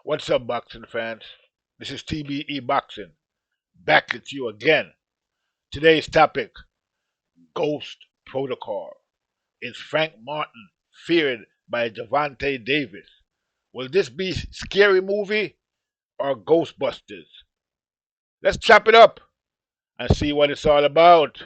What's up, boxing fans? This is TBE Boxing, back at you again. Today's topic, Ghost Protocol. Is Frank Martin feared by Gervonta Davis? Will this be scary movie or Ghostbusters? Let's chop it up and see what it's all about.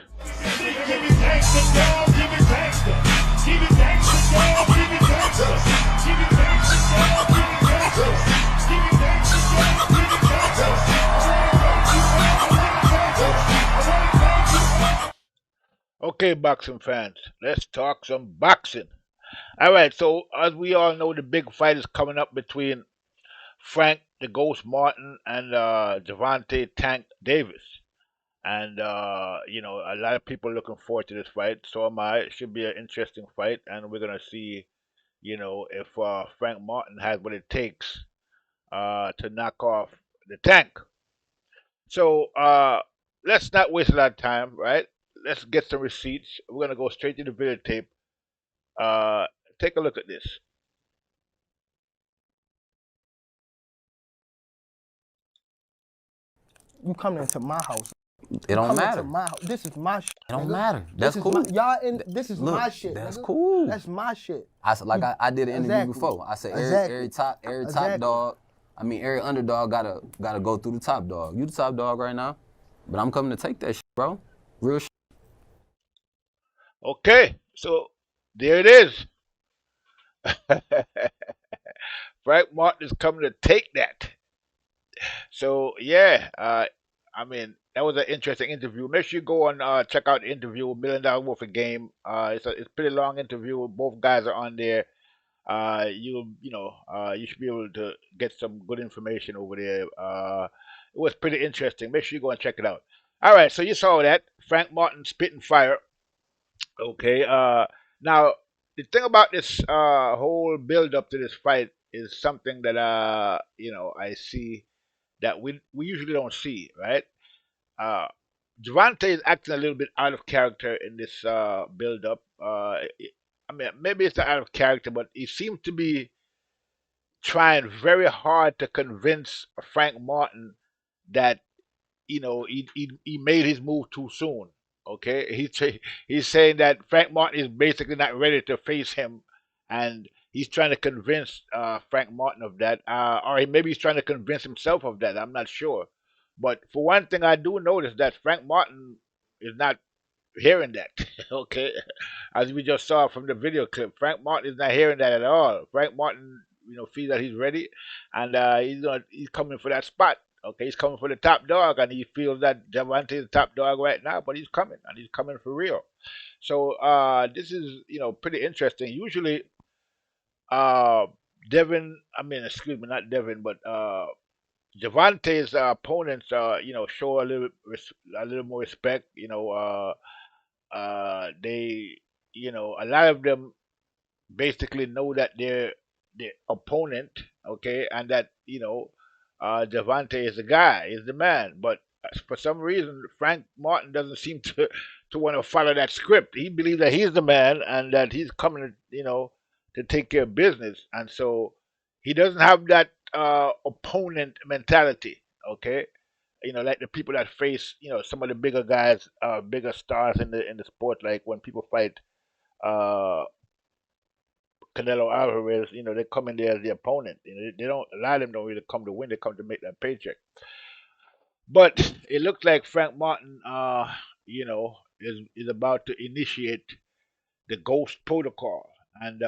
Okay, boxing fans, let's talk some boxing. All right, so as we all know, the big fight is coming up between Frank the Ghost Martin and Javante Tank Davis. And a lot of people are looking forward to this fight. So am I. It should be an interesting fight, and we're gonna see, if Frank Martin has what it takes to knock off the Tank. So let's not waste a lot of time, right? Let's get some receipts. We're gonna go straight to the videotape. Uh, Take a look at this. You coming into my house. It don't Coming matter. to my house. This is my shit. It don't nigga. matter. This That's is cool. y'all in. This is Look, my shit. that's nigga. cool. That's my shit. I did an interview Exactly. before. I said Exactly. every top Exactly. dog. I mean every underdog gotta go through the top dog. You the top dog right now, but I'm coming to take that shit, bro. Real shit. Okay, so there it is. Frank Martin is coming to take that. So yeah, I mean that was an interesting interview. Make sure you go and check out the interview, $1 Million Worth of Game. It's a pretty long interview. Both guys are on there. You should be able to get some good information over there. It was pretty interesting. Make sure you go and check it out. All right, so you saw that Frank Martin spitting fire. Okay. Now the thing about this whole build up to this fight is something that I see that we usually don't see, right? Uh, Javante is acting a little bit out of character in this build up. I mean, maybe it's not out of character, but he seems to be trying very hard to convince Frank Martin that he made his move too soon. Okay, he's saying that Frank Martin is basically not ready to face him, and he's trying to convince Frank Martin of that, maybe he's trying to convince himself of that. I'm not sure, but for one thing, I do notice that Frank Martin is not hearing that. Okay, as we just saw from the video clip, Frank Martin is not hearing that at all. Frank Martin, feels that he's ready, and he's coming for that spot. Okay, he's coming for the top dog, and he feels that Javante is the top dog right now, but he's coming, and he's coming for real. So this is pretty interesting. Usually, uh, Devin, I mean, excuse me, not Devin, but Javante's opponents, show a little more respect. They, a lot of them basically know that they're the opponent, okay, and that Javante is the guy, is the man. But for some reason, Frank Martin doesn't seem to want to follow that script. He believes that he's the man and that he's coming, to take care of business, and so he doesn't have that opponent mentality, okay. Like the people that face, some of the bigger guys, bigger stars in the sport, like when people fight uh Canelo Alvarez, they come in there as the opponent. They don't, a lot of them don't really come to win. They come to make that paycheck. But it looks like Frank Martin, is about to initiate the Ghost Protocol, and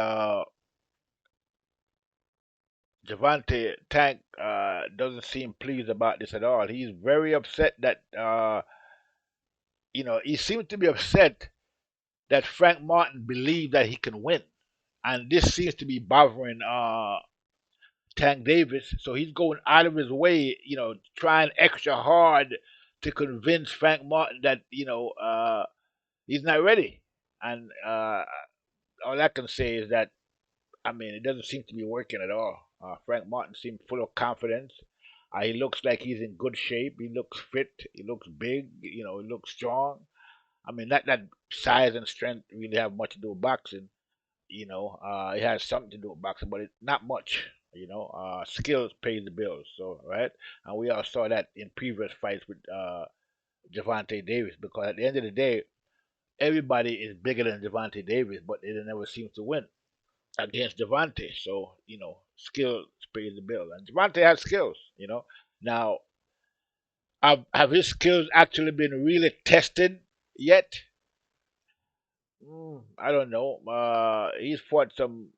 Javante Tank doesn't seem pleased about this at all. He's very upset that he seems to be upset that Frank Martin believes that he can win, and this seems to be bothering Tank Davis. So he's going out of his way, trying extra hard to convince Frank Martin that he's not ready. And all I can say is that I mean it doesn't seem to be working at all. Frank Martin seems full of confidence. He looks like he's in good shape. He looks fit. He looks big. He looks strong. I mean, not that size and strength really have much to do with boxing. It has something to do with boxing, but not much. skills pays the bills. So right, and we all saw that in previous fights with Javante Davis, because at the end of the day, everybody is bigger than Javante Davis, but they never seem to win against Javante. So skills pays the bill, and Javante has skills. Now, have his skills actually been really tested yet? I don't know. He's fought some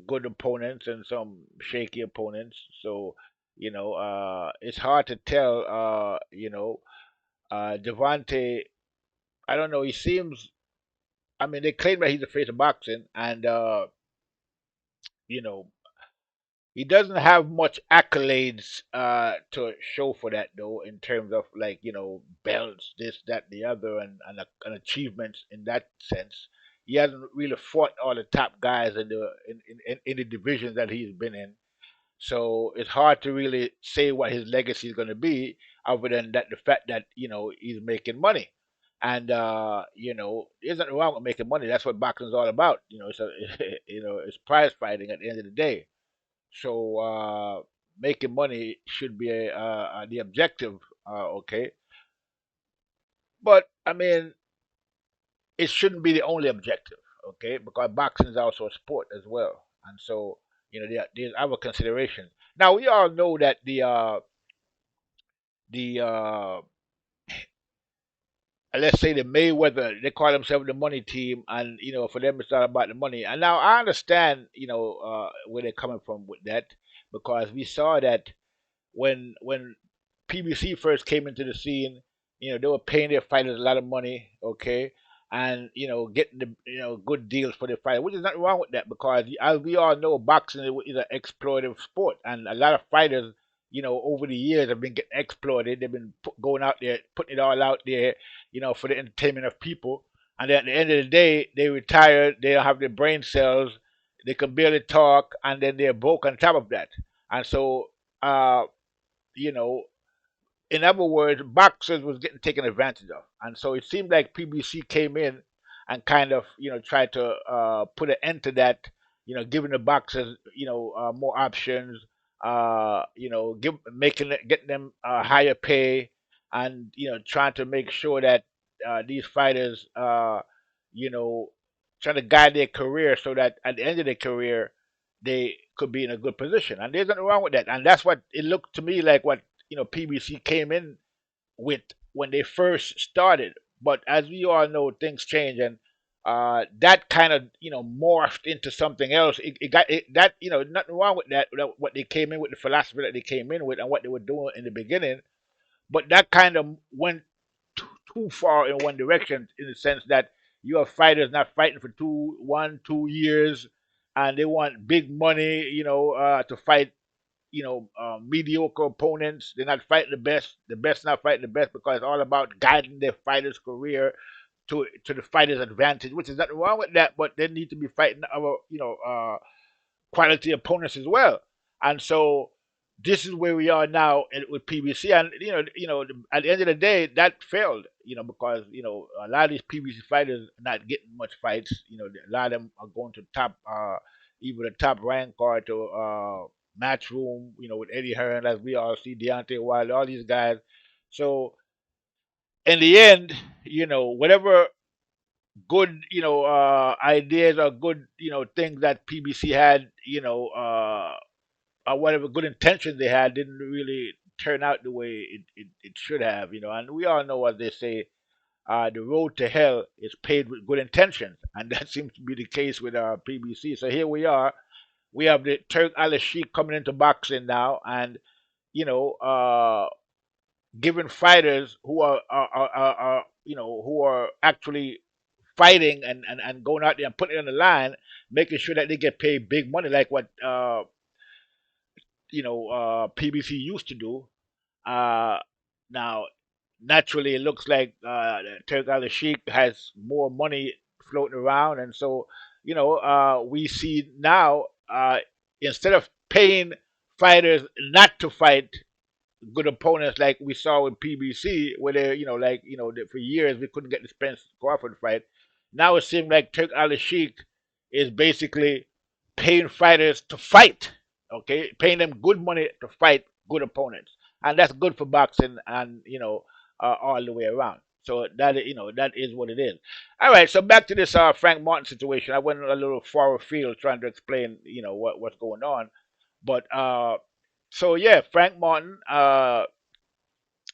good opponents and some shaky opponents. So, it's hard to tell. Devontae, I don't know. He seems. I mean, they claim that he's the face of boxing, and you know, he doesn't have much accolades to show for that though, in terms of like belts, this, that, the other, and achievements in that sense. He hasn't really fought all the top guys in the divisions that he's been in. So it's hard to really say what his legacy is going to be, other than that the fact that he's making money, and there's nothing wrong with making money. That's what boxing's all about. It's it's prize fighting at the end of the day. So making money should be the objective. Okay, but I mean it shouldn't be the only objective. Okay, because boxing is also a sport as well, and so there's other considerations. Now we all know that the let's say the Mayweather, they call themselves the money team, and for them it's all about the money. And now I understand where they're coming from with that, because we saw that when PBC first came into the scene, they were paying their fighters a lot of money, okay, and getting the good deals for their fighters, which is nothing wrong with that, because as we all know, boxing is an exploitative sport, and a lot of fighters, over the years have been getting exploited. They've been going out there, putting it all out there, for the entertainment of people, and then at the end of the day, they retire, they don't have their brain cells, they can barely talk, and then they're broke on top of that, and so. You know, in other words, boxers was getting taken advantage of, and so it seemed like PBC came in and kind of tried to put an end to that. Giving the boxers more options. Getting them higher pay, and trying to make sure that these fighters you know trying to guide their career so that at the end of their career they could be in a good position. And there's nothing wrong with that. And that's what it looked to me like, what PBC came in with when they first started. But as we all know, things change, and that kind of morphed into something else. It got that nothing wrong with that. What they came in with, the philosophy that they came in with, and what they were doing in the beginning. But that kind of went too far in one direction, in the sense that you have fighters not fighting for 2 years, and they want big money, to fight mediocre opponents. They're not fighting the best. The best not fighting the best, because it's all about guiding their fighter's career to the fighter's advantage, which is nothing wrong with that. But they need to be fighting our quality opponents as well. And so this is where we are now with PBC, and at the end of the day, that failed. Because a lot of these PBC fighters are not getting much fights. A lot of them are going to top, either the top rank or to Matchroom. With Eddie Hearn, as we all see, Deontay Wilder, all these guys. So in the end, whatever good ideas or good things that PBC had, or whatever good intentions they had, didn't really turn out the way it should have. And we all know, what they say, the road to hell is paved with good intentions, and that seems to be the case with PBC. So here we are. We have the Turk Al Sheikh coming into boxing now, and you know, giving fighters who are actually fighting and going out there and putting it on the line, making sure that they get paid big money, like what PBC used to do. Uh, Now, naturally, it looks like Turk Al Sheikh has more money floating around, and so we see now, instead of paying fighters not to fight good opponents like we saw with PBC, where they, for years we couldn't get the Spence Crawford fight. Now it seems like Turk Al Sheikh is basically paying fighters to fight. Okay, paying them good money to fight good opponents, and that's good for boxing, and all the way around. So that is what it is. All right, so back to this Frank Martin situation. I went a little far afield trying to explain what's going on, but so yeah, Frank Martin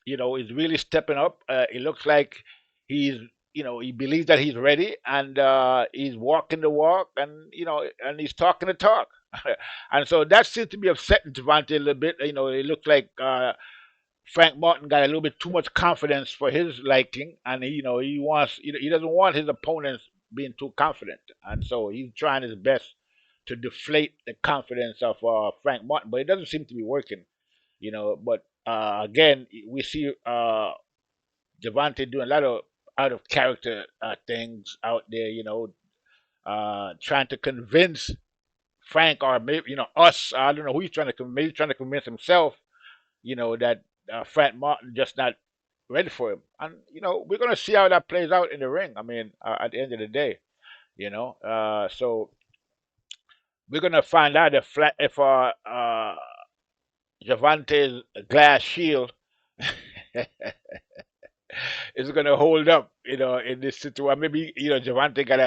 is really stepping up. It looks like he's, he believes that he's ready, and he's walking the walk, and and he's talking the talk. And so that seems to be upsetting Devontae a little bit. It looks like Frank Martin got a little bit too much confidence for his liking, and he doesn't want his opponents being too confident, and so he's trying his best to deflate the confidence of Frank Martin, but it doesn't seem to be working. But again, we see Javante doing a lot of out of character things out there, trying to convince Frank, or maybe us. I don't know who he's trying to convince. Maybe he's trying to convince himself, that Frank Martin just not ready for him. And we're gonna see how that plays out in the ring. I mean, at the end of the day, so we're gonna find out if Javante's glass shield is going to hold up, in this situation. Maybe Javante got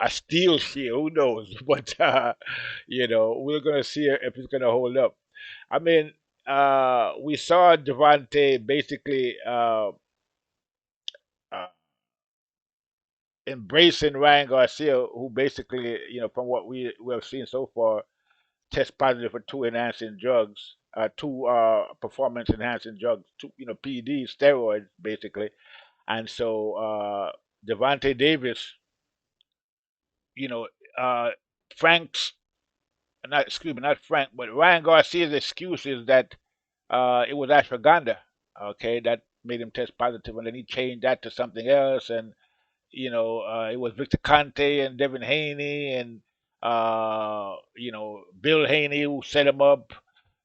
a steel shield. Who knows? But we're going to see if it's going to hold up. I mean, we saw Javante basically uh, embracing Ryan Garcia, who basically, from what we have seen so far, test positive for two enhancing drugs, two performance enhancing drugs, two PD steroids basically, and so Devontae Davis, you know, uh, Frank's not excuse me, not Frank, but Ryan Garcia's excuse is that it was ashwagandha, okay, that made him test positive, and then he changed that to something else, and it was Victor Conte and Devin Haney and Bill Haney who set him up,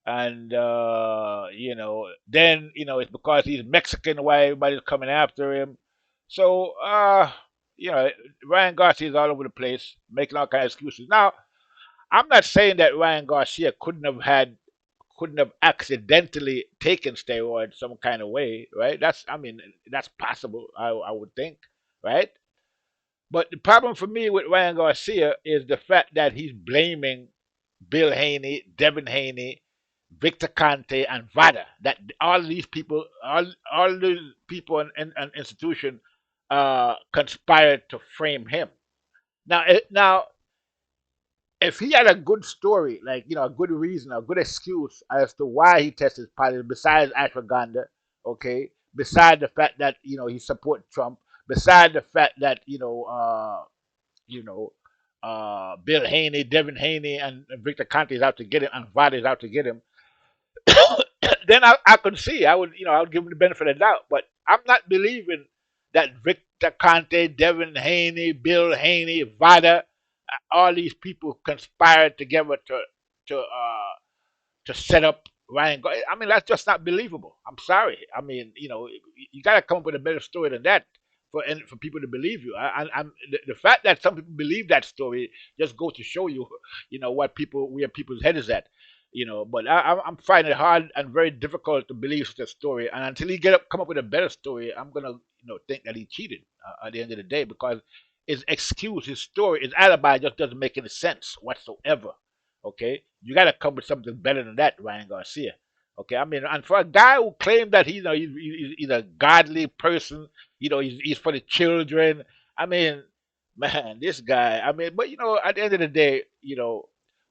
and then it's because he's Mexican why everybody's coming after him. So you know, Ryan Garcia is all over the place making all kinds of excuses. Now, I'm not saying that Ryan Garcia couldn't have accidentally taken steroids some kind of way, right? I mean, that's possible. I would think, right? But the problem for me with Ryan Garcia is the fact that he's blaming Bill Haney, Devin Haney, Victor Conte, and Vada. That all these people, all these people and institution conspired to frame him. Now, if he had a good story, like a good reason, a good excuse as to why he tested positive, besides ashwagandha, okay, beside the fact that he supported Trump, beside the fact that you know, Bill Haney, Devin Haney, and Victor Conte is out to get him, and Vada is out to get him, then I could see. I would give him the benefit of the doubt. But I'm not believing that Victor Conte, Devin Haney, Bill Haney, Vada, all these people conspired together to set up Ryan. I mean, that's just not believable. I'm sorry. I mean, you got to come up with a better story than that for people to believe you. I'm the fact that some people believe that story just goes to show you, where people's head is at. But I'm finding it hard and very difficult to believe such a story. And until he come up with a better story, I'm gonna think that he cheated at the end of the day, because his excuse, his story, his alibi just doesn't make any sense whatsoever. Okay, you got to come with something better than that, Ryan Garcia. Okay, I mean, and for a guy who claimed that he's a godly person, he's for the children. I mean, man, this guy. I mean, but at the end of the day,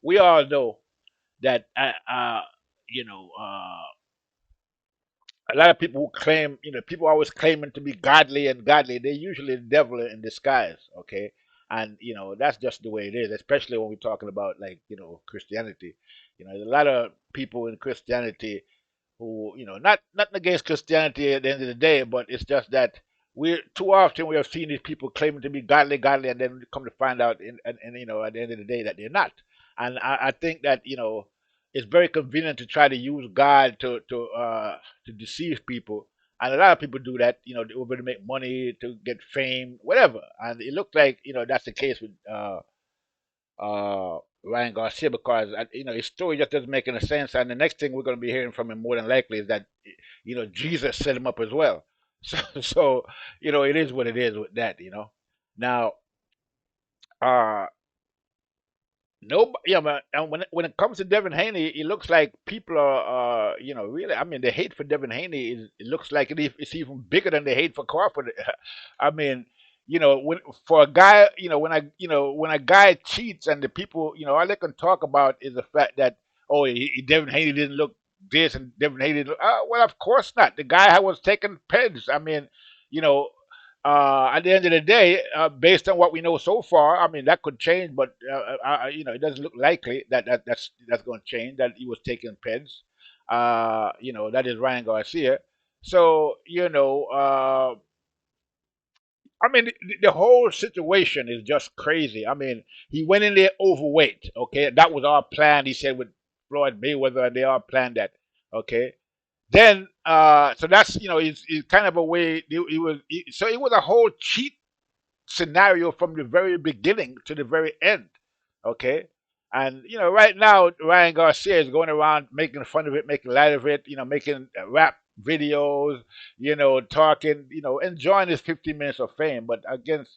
we all know that you know, a lot of people who claim, people always claiming to be godly and godly, they're usually the devil in disguise, okay? And, that's just the way it is, especially when we're talking about, like, Christianity. There's a lot of people in Christianity who, not nothing against Christianity at the end of the day, but it's just that we too often we have seen these people claiming to be godly, godly, and then come to find out, at the end of the day, that they're not. And I think that it's very convenient to try to use God to deceive people, And a lot of people do that, they were going to make money, to get fame, whatever. And it looked like, that's the case with Ryan Garcia, because his story just doesn't make any sense. And the next thing we're going to be hearing from him more than likely is that Jesus set him up as well. So it is what it is with that. Now, uh, no, yeah, man. And when it comes to Devin Haney, it looks like people are, really. I mean, the hate for Devin Haney it looks like it's even bigger than the hate for Crawford. I mean, when for a guy, when a guy cheats and the people, all they can talk about is the fact that, oh, Devin Haney didn't look this and Devin Haney didn't look. Well, of course not. The guy was taking pens. I mean, you know, at the end of the day, based on what we know so far, I mean that could change, but it doesn't look likely that's going to change. That he was taking pens. That is Ryan Garcia. So I mean the whole situation is just crazy. I mean he went in there overweight. Okay, that was our plan. He said with Floyd Mayweather, and they all planned that. Okay, then so that's it's kind of a way so it was a whole cheat scenario from the very beginning to the very end. Okay. And right now Ryan Garcia is going around making fun of it, making light of it, making rap videos, talking, enjoying his 15 minutes of fame. But against,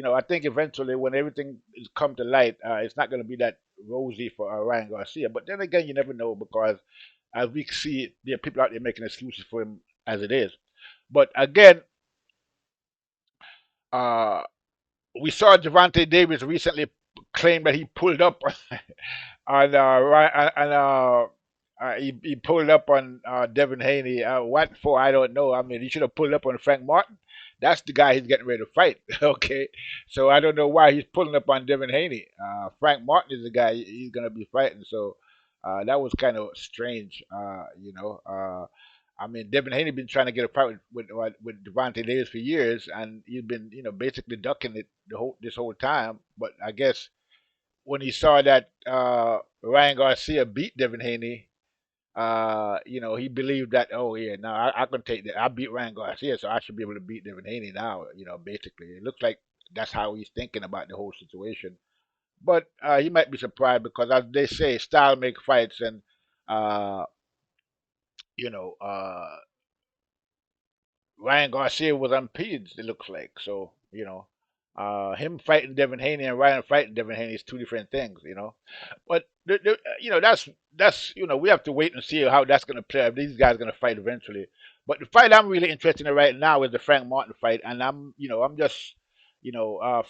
I think eventually when everything is come to light, it's not going to be that rosy for Ryan Garcia. But then again, you never know, because as we see, there are people out there making excuses for him as it is. But again, uh, we saw Gervonta Davis recently claim that he pulled up on he pulled up on Devin Haney. What for? I don't know. I mean, he should have pulled up on Frank Martin. That's the guy he's getting ready to fight. Okay, so I don't know why he's pulling up on Devin Haney. Frank Martin is the guy he's gonna be fighting. So that was kind of strange. I mean, Devin Haney been trying to get a fight with Devontae Davis for years, and he's been basically ducking it this whole time. But I guess when he saw that Ryan Garcia beat Devin Haney, he believed that, oh yeah, now I can take that. I beat Ryan Garcia, so I should be able to beat Devin Haney now. Basically, it looks like that's how he's thinking about the whole situation. But he might be surprised because, as they say, style make fights, and uh, you know, uh, Ryan Garcia was unpedged, it looks like. So, him fighting Devin Haney and Ryan fighting Devin Haney is two different things. But that's we have to wait and see how that's going to play. If these guys are going to fight eventually. But the fight I'm really interested in right now is the Frank Martin fight, and I'm just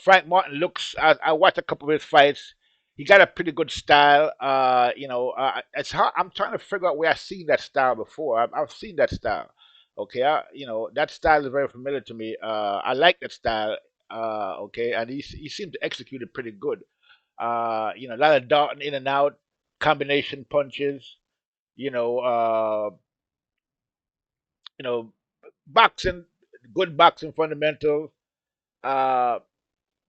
Frank Martin looks. I watched a couple of his fights. He got a pretty good style. It's hard. I'm trying to figure out where I've seen that style before. I've seen that style. Okay, that style is very familiar to me. I like that style. Okay, and he seemed to execute it pretty good. A lot of darting in and out, combination punches. You know, uh, you know, boxing, good boxing fundamentals. Uh,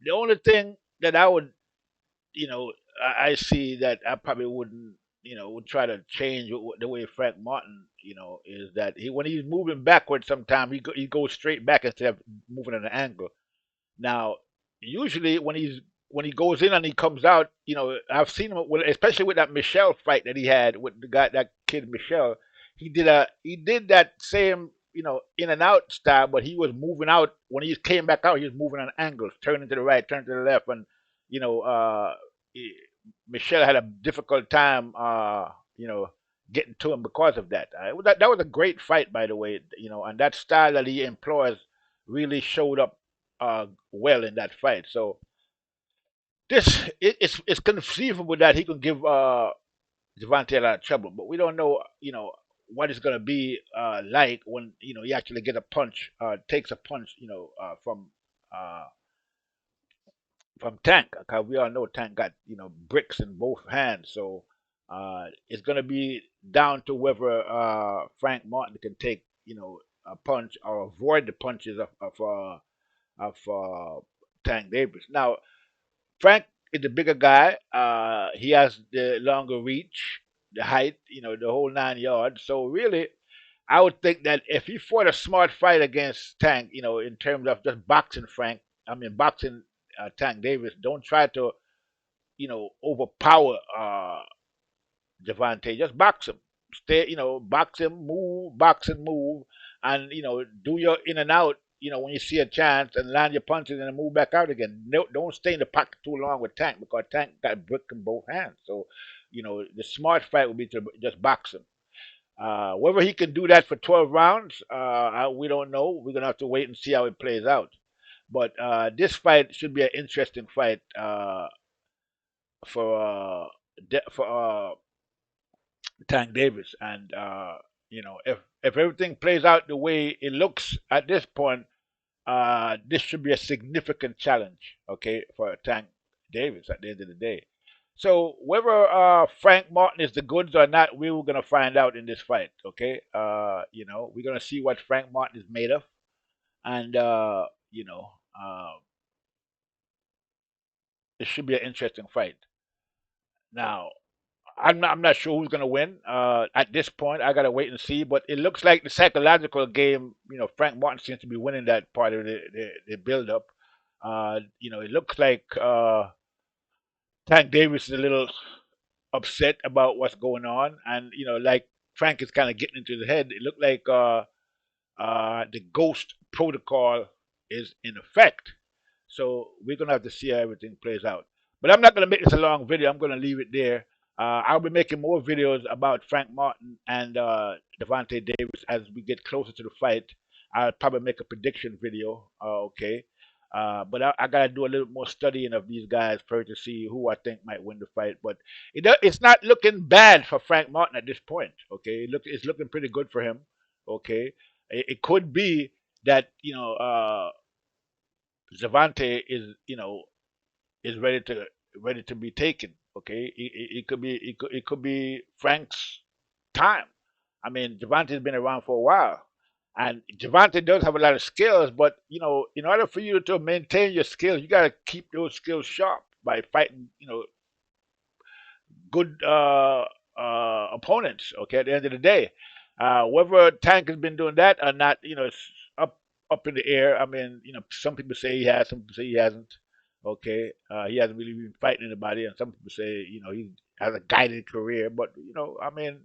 the only thing that I would, I see that I probably wouldn't, would try to change the way Frank Martin, is that when he's moving backwards, sometimes he goes straight back instead of moving at an angle. Now, usually when he goes in and he comes out, I've seen him, especially with that Michelle fight that he had with the guy, that kid Michelle. He did that same in and out style, but he was moving out when he came back out. He was moving on angles, turning to the right, turning to the left, and you know, he- Michelle had a difficult time, getting to him because of that. That was a great fight, by the way, and that style that he employs really showed up well in that fight. So it's conceivable that he can give Devontae a lot of trouble, but we don't know, what it's going to be like when he actually get a punch, takes a punch, uh, from Tank, because we all know Tank got bricks in both hands. So it's going to be down to whether Frank Martin can take a punch or avoid the punches of Tank Davis. Now Frank is the bigger guy. He has the longer reach, the height, the whole 9 yards. So really, I would think that if he fought a smart fight against Tank, in terms of just boxing boxing Tank Davis, don't try to, overpower Gervonta. Just box him. Stay, box and move, and do your in and out. When you see a chance and land your punches and then move back out again. No, don't stay in the pocket too long with Tank because Tank got a brick in both hands. So, the smart fight would be to just box him. Whether he can do that for 12 rounds, we don't know. We're gonna have to wait and see how it plays out. But this fight should be an interesting fight for Tank Davis, and if everything plays out the way it looks at this point, this should be a significant challenge, okay, for Tank Davis at the end of the day. So whether Frank Martin is the goods or not, we were gonna find out in this fight, okay? We're gonna see what Frank Martin is made of, and it should be an interesting fight. Now, I'm not sure who's gonna win. At this point, I gotta wait and see. But it looks like the psychological game. Frank Martin seems to be winning that part of the build up. It looks like Tank Davis is a little upset about what's going on, and like Frank is kind of getting into the head. It looked like the ghost protocol is in effect. So we're gonna have to see how everything plays out. But I'm not gonna make this a long video. I'm gonna leave it there. I'll be making more videos about Frank Martin and Gervonta Davis as we get closer to the fight. I'll probably make a prediction video. Okay. But I gotta do a little more studying of these guys first to see who I think might win the fight. But it's not looking bad for Frank Martin at this point. Okay, it's looking pretty good for him. Okay, it could be that Gervonta is ready to be taken. Okay, it could be Frank's time. I mean, Gervonta's been around for a while, and Gervonta does have a lot of skills. But in order for you to maintain your skills, you got to keep those skills sharp by fighting, good opponents. Okay, at the end of the day, whether Tank has been doing that or not, it's up in the air. I mean, some people say he has, some people say he hasn't. Okay, he hasn't really been fighting anybody, and some people say he has a guided career. But I mean,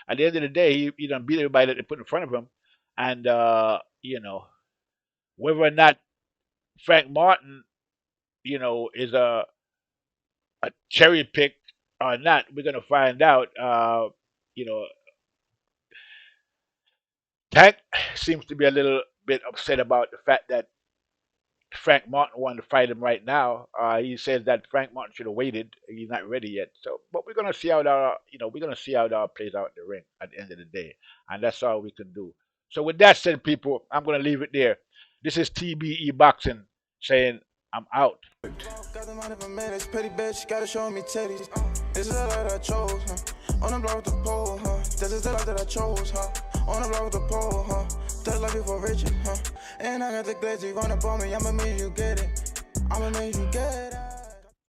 at the end of the day, he done beat everybody that they put in front of him, and whether or not Frank Martin, is a cherry pick or not, we're gonna find out. You know, Tank seems to be a little bit upset about the fact that Frank Martin wanted to fight him right now. He says that Frank Martin should have waited. He's not ready yet. So, but we're gonna see how that we're gonna see how that plays out in the ring at the end of the day, and that's all we can do. So, with that said, people, I'm gonna leave it there. This is TBE Boxing saying I'm out. Got the money for minutes, pretty bitch, gotta show me titties. This is the life that I chose, huh? On the block with the pole, huh? This is the life that I chose, huh? On the block with the pole, huh? That's life before Richard, huh? And I got the glitzy, run up on me, I'ma make you get it. I'ma make you get it.